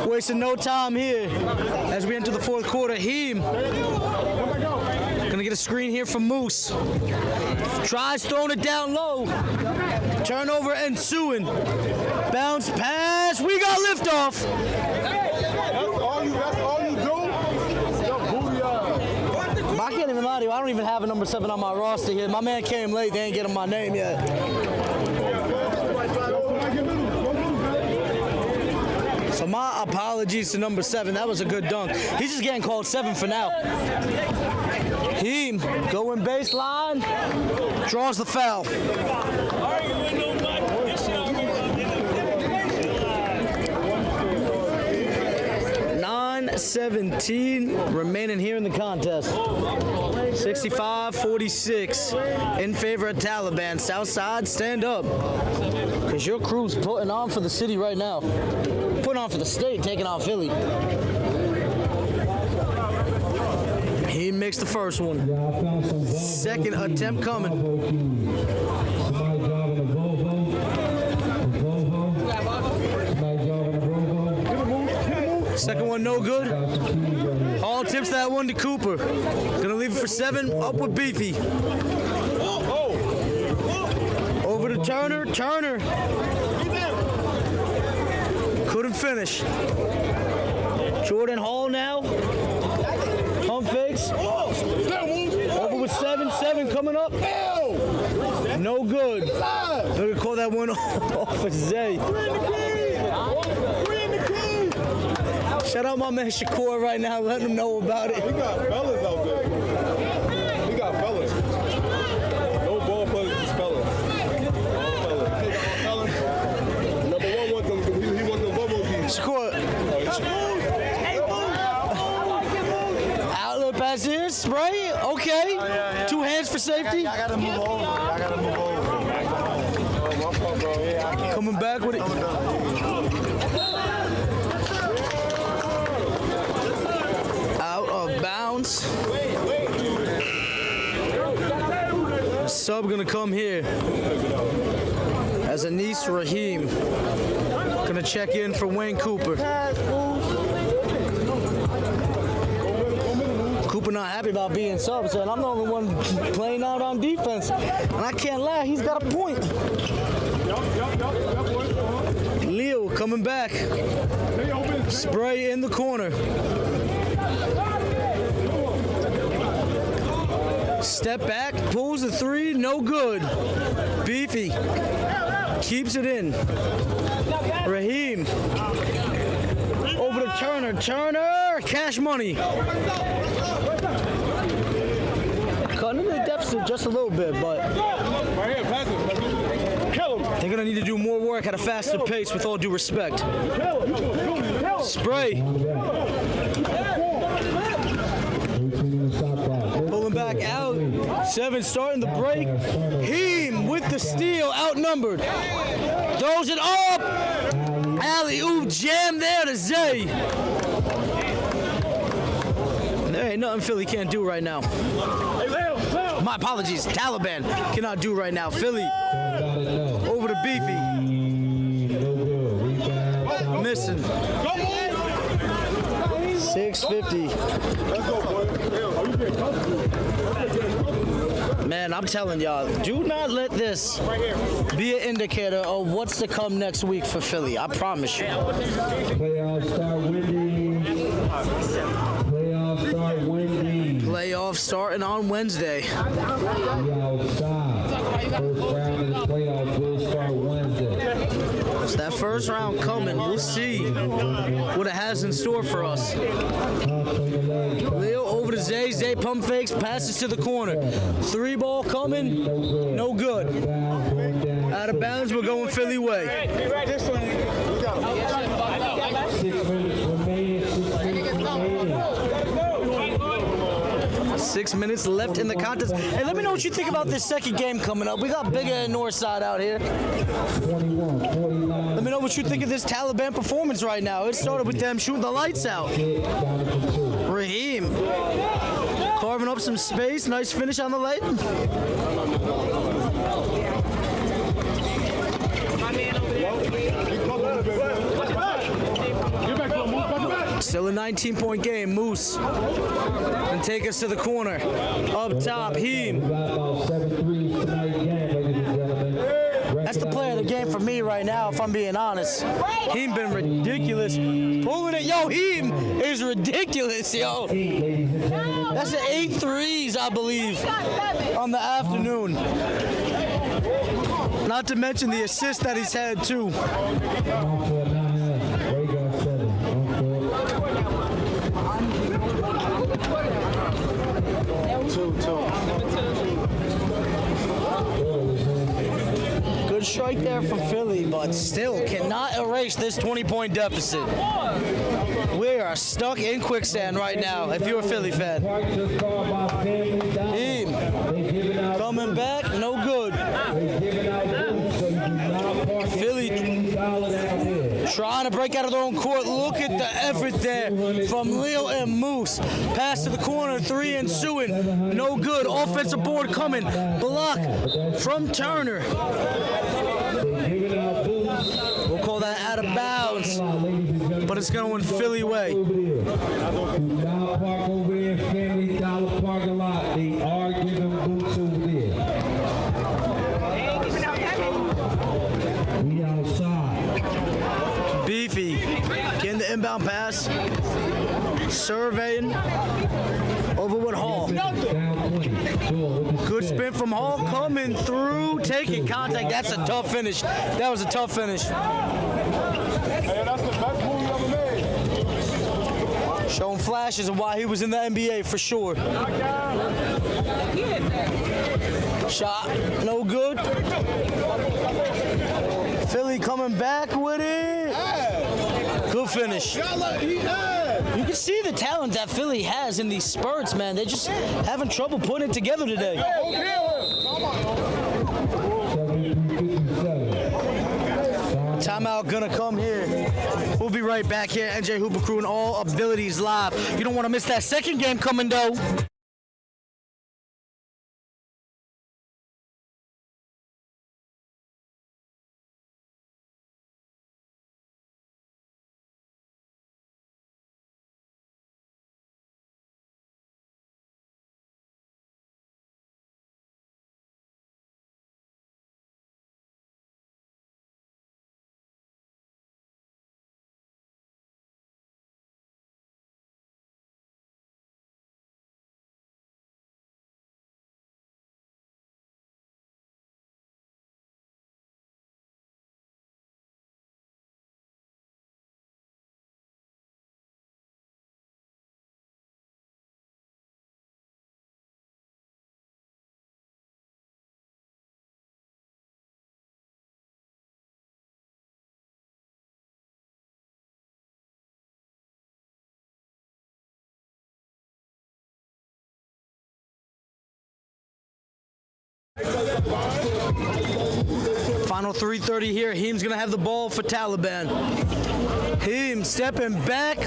Wasting no time here as we enter the fourth quarter. Heem gonna get a screen here from Moose. Tries throwing it down low. Turnover ensuing. Bounce pass. We got liftoff. That's all you do? I can't even lie to you. I don't even have a number 7 on my roster here. My man came late. They ain't getting my name yet. So my apologies to number 7. That was a good dunk. He's just getting called 7 for now. Heem going baseline. Draws the foul. 9:17 remaining here in the contest. 65-46 in favor of Taliban. Southside, stand up. Because your crew's putting on for the city right now. Putting on for the state, taking on Philly. He makes the first one. Second attempt coming. Second one no good. Hall tips that one to Cooper. Gonna leave it for 7. Up with Beefy. Over to Turner. Turner. Couldn't finish. Jordan Hall now. Pump fakes. Over with 7. 7 coming up. No good. They're gonna call that one off of Zay. Shout out my man Shakur right now, letting him know about it. We got fellas out there. We got fellas. No ball players, just fellas. Fellas. Number 1 wants them, he wants them bubble keys. Shakur. Outlet pass here, spray, okay. 2 hands for safety. I gotta move over. Coming back with it. Out of bounds. Sub gonna come here as Anis Raheem. Gonna check in for Wayne Cooper. Cooper not happy about being sub, saying I'm the only one playing out on defense. And I can't lie, he's got a point. Leo coming back. Spray in the corner. Step back, pulls the three, no good. Beefy keeps it in. Raheem over to Turner. Turner, cash money. Cutting the deficit just a little bit, but they're gonna need to do more work at a faster pace with all due respect. Spray. Pulling back out. 7 starting the break. Heem with the steal, outnumbered. Throws it up. Alley-oop jam there to Zay. There ain't nothing Philly can't do right now. My apologies, Taliban cannot do right now. Philly over to Beefy. Missing. 650. Man, I'm telling y'all, do not let this be an indicator of what's to come next week for Philly. I promise you. Playoffs start Wendy. Playoffs start Wendy. Playoffs starting on Wednesday. We outside. First round of the playoffs will start Wednesday. It's that first round coming. We'll see what it has in store for us. Leo over to Zay. Zay pump fakes, passes to the corner. 3 ball coming, no good. Out of bounds, we're going Philly way. 6 minutes remaining. 6 minutes left in the contest. Hey, let me know what you think about this second game coming up. We got bigger and Northside out here. 21, 49. Let me know what you think of this Taliban performance right now. It started with them shooting the lights out. Raheem carving up some space. Nice finish on the late. Still a 19-point game. Moose can take us to the corner. Up top, Heem. That's the player of the game for me right now, if I'm being honest. Heem been ridiculous. Pulling it. Yo, Heem is ridiculous, yo. That's an 8 threes, I believe, on the afternoon. Not to mention the assist that he's had, too. Good strike there from Philly, but still cannot erase this 20-point deficit. We are stuck in quicksand right now, if you're a Philly fan. Heem coming back, no good. Philly trying to break out of their own court. Look at the effort there from Leo and Moose. Pass to the corner, 3 ensuing. No good. Offensive board coming. Block from Turner. We'll call that out of bounds, but it's going Philly way. Dollar Park over there, Family Dollar Parking Lot. They are giving boots over there. We outside. Beefy getting the inbound pass. Surveying over with Hall. Good spin from Hall, coming through, taking contact. That's a tough finish. That was a tough finish. Showing flashes of why he was in the NBA for sure. Shot, no good. Philly coming back with it. Good finish. You can see the talent that Philly has in these spurts, man. They're just having trouble putting it together today. 73-57. Timeout gonna come here. We'll be right back here. NJ Hooper Crew and All Abilities Live. You don't want to miss that second game coming though. Final 3:30 here. Heem's gonna have the ball for Taliban. Heem stepping back.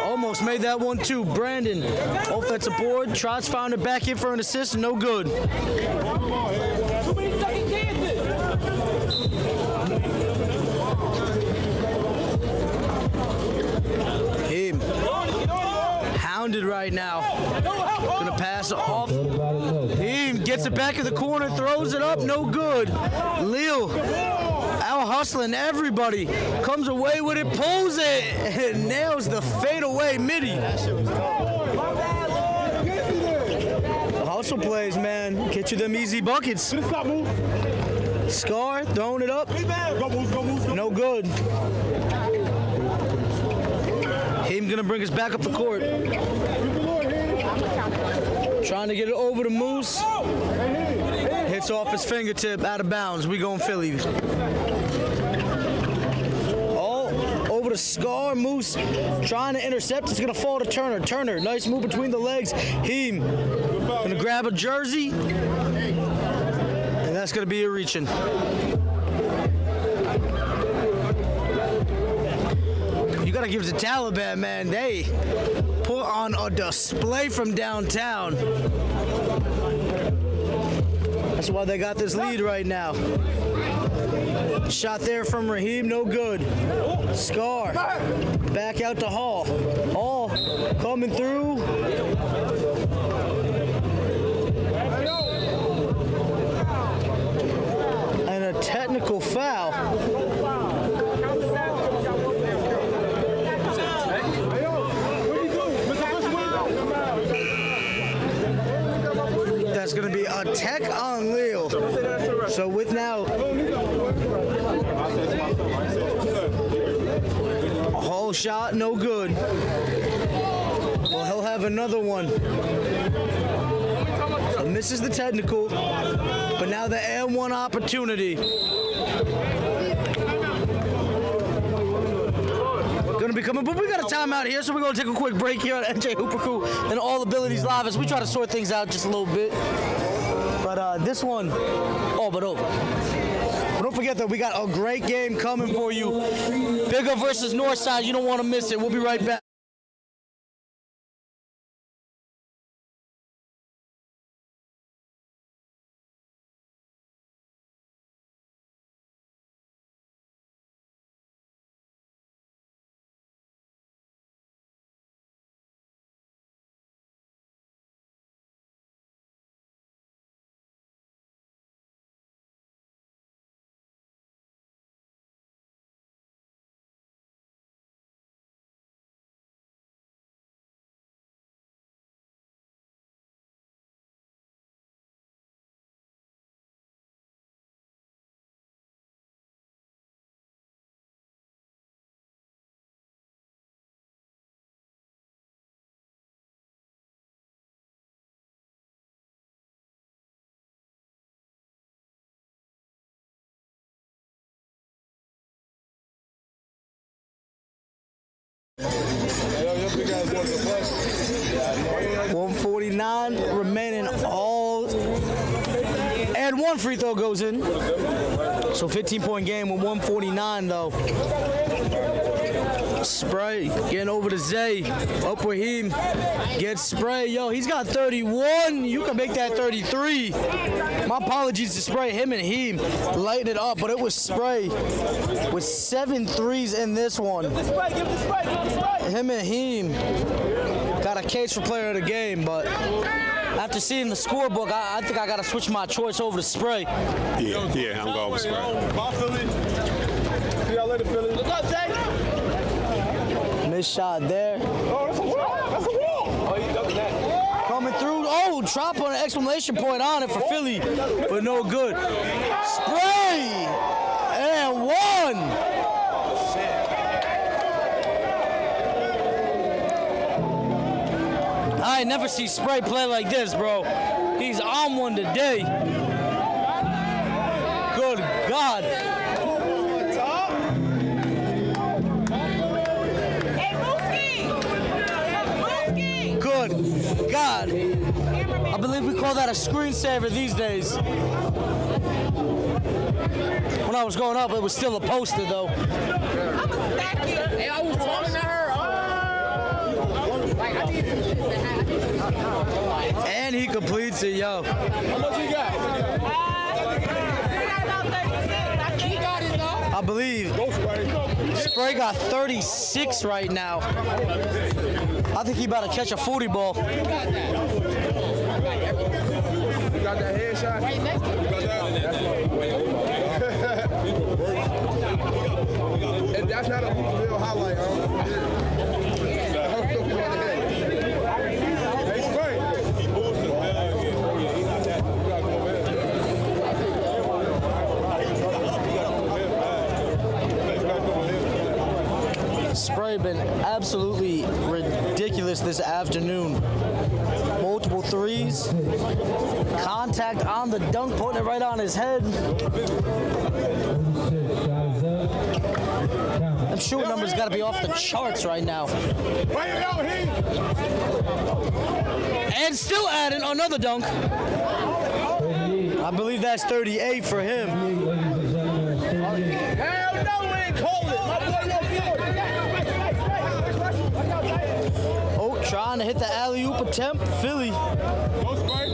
Almost made that one too. Brandon, offensive board, tries found it back in for an assist. No good. Too many second chances. Heem hounded right now. Gonna pass off. Heem gets it back in the corner, throws it up, no good. Lil out hustling everybody. Comes away with it, pulls it, and nails the fadeaway midi. Hustle plays, man. Get you them easy buckets. Scar throwing it up. No good. Heem gonna bring us back up the court. Trying to get it over to Moose. Hits off his fingertip, out of bounds. We going Philly. All over to Scar. Moose trying to intercept. It's going to fall to Turner. Turner, nice move between the legs. Heem going to grab a jersey. And that's going to be a reaching. You got to give it to Taliban, man. They put on a display from downtown. That's why they got this lead right now. Shot there from Raheem, no good. Scar, back out to Hall. Hall coming through. And a technical foul. That's going to be a tech on Lil. So with now a whole shot, no good. Well, he'll have another one. So misses the technical, but now the and-one opportunity. Gonna be coming, but we got a timeout here, so we're gonna take a quick break here on NJ Hooper Crew and All Abilities Live as we try to sort things out just a little bit. But this one, all but over. But don't forget that we got a great game coming for you. Bigger versus Northside, you don't want to miss it. We'll be right back. Your big ass boy to play. 149 remaining, all and one free throw goes in. So 15-point game with 149 though. Spray getting over to Zay. Up with him. Gets Spray. Yo, he's got 31. You can make that 33. My apologies to Spray. Him and him lighting it up, but it was Spray with 7 threes in this one. Him and him got a case for player of the game, but after seeing the scorebook, I think I got to switch my choice over to Spray. Yeah, I'm going with Spray. Bye, Philly. See y'all later, Philly. Look up, Zay. Missed shot there. Oh, that's a wall. That's a wall. Oh, he ducked that. Coming through. Oh, drop on an exclamation point on it for Philly, but no good. Spray! And one! I ain't never see Spray play like this, bro. He's on one today. Good God. Good God. I believe we call that a screensaver these days. When I was growing up, it was still a poster, though. Hey, I was talking to her. And he completes it, yo. How much you got? He got it, though. I believe Go, Spray. Spray got 36 right now. I think he about to catch a 40 ball. You got that headshot? Right next to him. And that's not a real highlight, huh? Hey, Spray. Spray been absolutely ridiculous this afternoon. Multiple threes. Contact on the dunk, putting it right on his head. Them shooting numbers got to be off the charts right now. And still adding another dunk. I believe that's 38 for him. Hell no, we ain't call it. My boy won't Oh, trying to hit the alley-oop attempt. Philly. Go, Spray.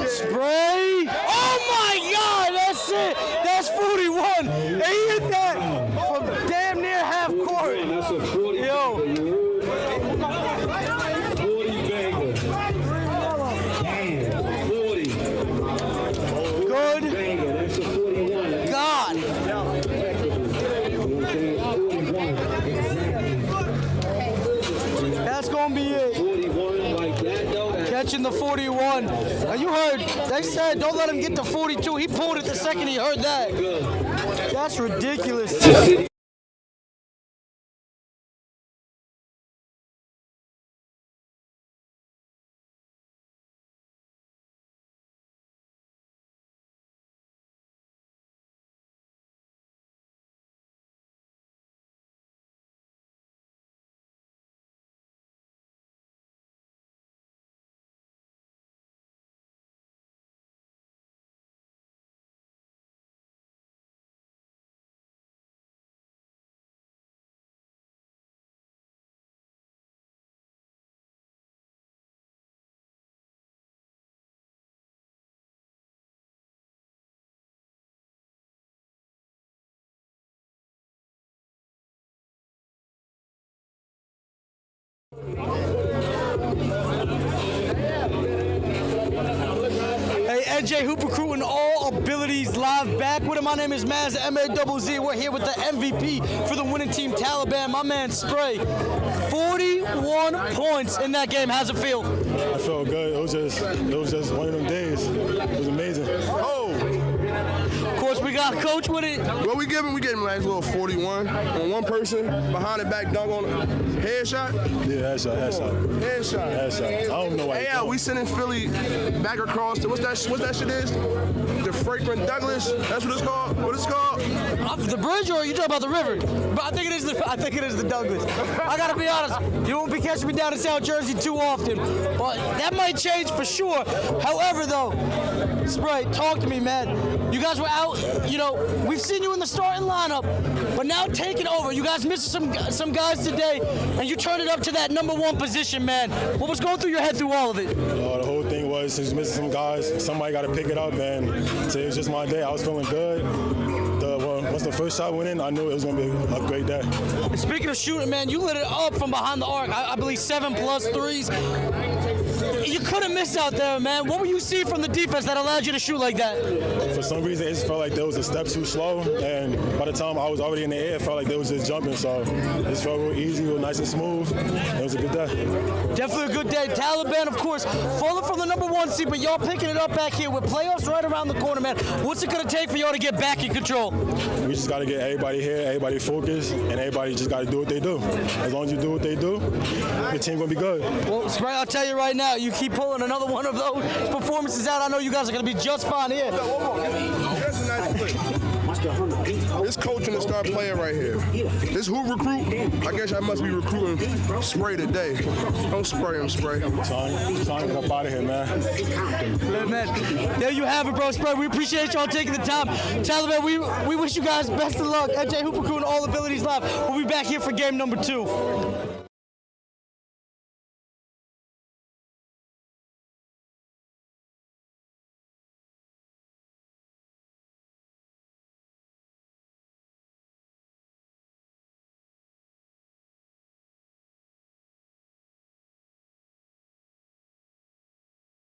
Spray. Oh my God, that's it. That's 41. And he hit that from damn near half court. That's a 40. Yo. 40 banger. Damn, 40. Good Banger. That's a 41. God. That's going to be it. 41 like that, though. Catching the 41. Now you heard, they said don't let him get to 42. He pulled it the second he heard that. That's ridiculous. Hey, NJ Hoop Recruiting All Abilities live back with him. My name is Maz, M-A-Z-Z. We're here with the MVP for the winning team, Taliban. My man Spray, 41 points in that game. How's it feel? I felt good. It was just one of them days. It was amazing. Of course, we got got Coach with it. What we getting like a little 41 on one person, behind the back dunk on headshot. Yeah, headshot. I don't know why. Hey, we sending Philly back across to what's that shit is? The Franklin Douglas. That's what it's called. What it's called? The bridge, or you talking about the river? But I think it is the Douglas. I gotta be honest, you won't be catching me down in South Jersey too often, but that might change for sure. However, though, Sprite, talk to me, man. You guys were out. We've seen you in the starting lineup, but now taking over. You guys missing some guys today, and you turned it up to that number one position, man. What was going through your head through all of it? The whole thing was just missing some guys. Somebody got to pick it up, and so it was just my day. I was feeling good. Once the first shot went in, I knew it was going to be a great day. And speaking of shooting, man, you lit it up from behind the arc. I believe 7+ threes. You couldn't miss out there, man. What were you seeing from the defense that allowed you to shoot like that? For some reason, it just felt like there was a step too slow, and by the time I was already in the air, it felt like they was just jumping. So it just felt real easy, real nice and smooth. It was a good day. Definitely a good day. Taliban, of course, falling from the number one seed, but y'all picking it up back here with playoffs right around the corner, man. What's it going to take for y'all to get back in control? We just got to get everybody here, everybody focused, and everybody just got to do what they do. As long as you do what they do, the team going to be good. Well, Sprite, I'll tell you right now, you keep pulling another one of those performances out, I know you guys are going to be just fine here. This coaching and star player right here. This who recruit? I guess I must be recruiting Spray today. Don't spray him, Spray. Trying to get up out of here, man. Man, there you have it, bro. Spray, we appreciate y'all taking the time. Taliban, we wish you guys best of luck. NJ Hooper Crew and All Abilities Live. We'll be back here for game number 2.